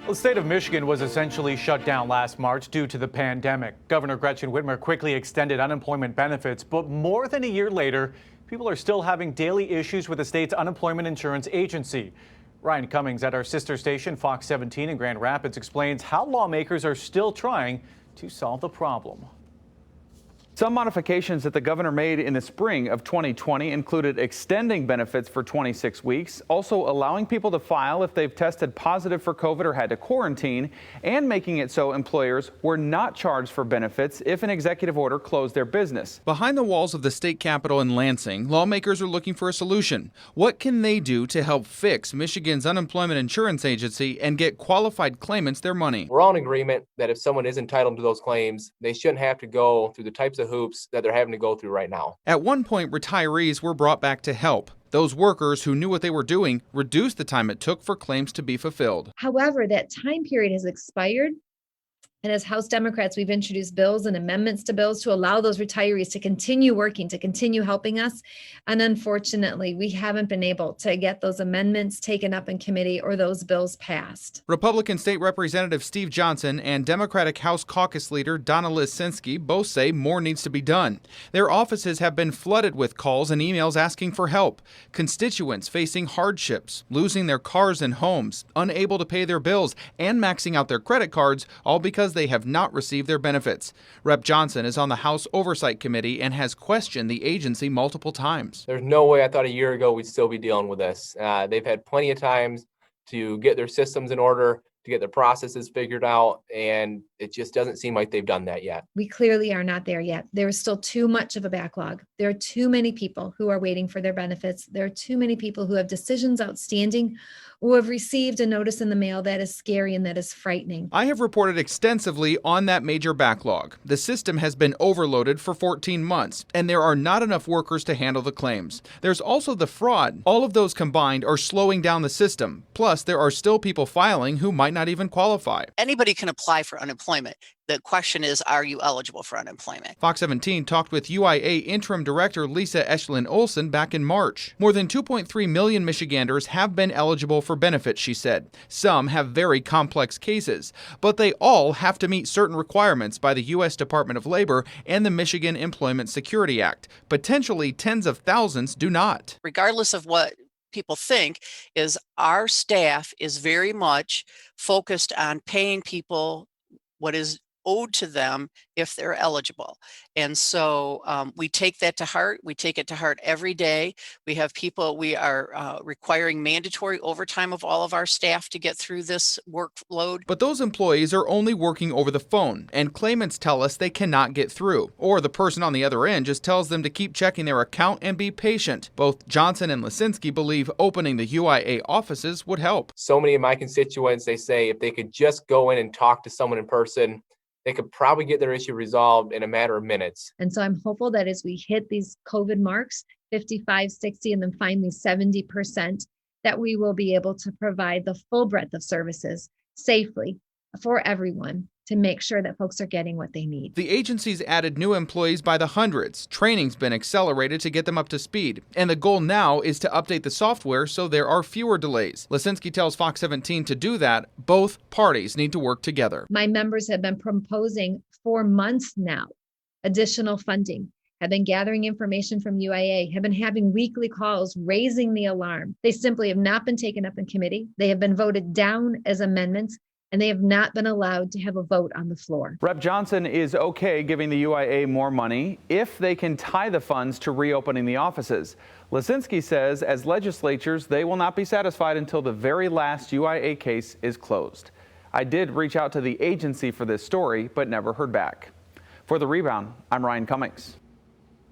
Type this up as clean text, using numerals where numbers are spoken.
The state of Michigan was essentially shut down last March due to the pandemic. Governor Gretchen Whitmer quickly extended unemployment benefits, but more than a year later, people are still having daily issues with the state's unemployment insurance agency. Ryan Cummings at our sister station, Fox 17 in Grand Rapids, explains how lawmakers are still trying to solve the problem. Some modifications that the governor made in the spring of 2020 included extending benefits for 26 weeks, also allowing people to file if they've tested positive for COVID or had to quarantine, and making it so employers were not charged for benefits if an executive order closed their business. Behind the walls of the state capitol in Lansing, lawmakers are looking for a solution. What can they do to help fix Michigan's unemployment insurance agency and get qualified claimants their money? We're all in agreement that if someone is entitled to those claims, they shouldn't have to go through the types of hoops that they're having to go through right now. At one point, retirees were brought back to help. Those workers who knew what they were doing reduced the time it took for claims to be fulfilled. However, that time period has expired. And as House Democrats, we've introduced bills and amendments to bills to allow those retirees to continue working, to continue helping us. And unfortunately, we haven't been able to get those amendments taken up in committee or those bills passed. Republican State Representative Steve Johnson and Democratic House Caucus Leader Donna Lisinski both say more needs to be done. Their offices have been flooded with calls and emails asking for help. Constituents facing hardships, losing their cars and homes, unable to pay their bills, and maxing out their credit cards, all because they have not received their benefits. Rep. Johnson is on the House Oversight Committee and has questioned the agency multiple times. There's no way I thought a year ago we'd still be dealing with this. They've had plenty of times to get their systems in order, to get their processes figured out, and it just doesn't seem like they've done that yet. We clearly are not there yet. There is still too much of a backlog. There are too many people who are waiting for their benefits. There are too many people who have decisions outstanding, who have received a notice in the mail that is scary and that is frightening. I have reported extensively on that major backlog. The system has been overloaded for 14 months, and there are not enough workers to handle the claims. There's also the fraud. All of those combined are slowing down the system. Plus, there are still people filing who might not even qualify. Anybody can apply for unemployment. The question is, are you eligible for unemployment? Fox 17 talked with UIA Interim Director Lisa Eshlin Olson back in March. More than 2.3 million Michiganders have been eligible for benefits, she said. Some have very complex cases, but they all have to meet certain requirements by the U.S. Department of Labor and the Michigan Employment Security Act. Potentially tens of thousands do not. Regardless of what people think, is our staff is very much focused on paying people what is owed to them if they're eligible. And so we take that to heart. We take it to heart every day. We have people, we are requiring mandatory overtime of all of our staff to get through this workload. But those employees are only working over the phone, and claimants tell us they cannot get through. Or the person on the other end just tells them to keep checking their account and be patient. Both Johnson and Lisinski believe opening the UIA offices would help. So many of my constituents, they say if they could just go in and talk to someone in person, they could probably get their issue resolved in a matter of minutes. And so I'm hopeful that as we hit these COVID marks, 55, 60, and then finally 70%, that we will be able to provide the full breadth of services safely for everyone to make sure that folks are getting what they need. The agency's added new employees by the hundreds. Training's been accelerated to get them up to speed. And the goal now is to update the software so there are fewer delays. Lisinski tells Fox 17 to do that, both parties need to work together. My members have been proposing for months now additional funding, have been gathering information from UIA, have been having weekly calls raising the alarm. They simply have not been taken up in committee. They have been voted down as amendments, and they have not been allowed to have a vote on the floor. Rep. Johnson is okay giving the UIA more money if they can tie the funds to reopening the offices. Lisinski says as legislatures, they will not be satisfied until the very last UIA case is closed. I did reach out to the agency for this story, but never heard back. For The Rebound, I'm Ryan Cummings.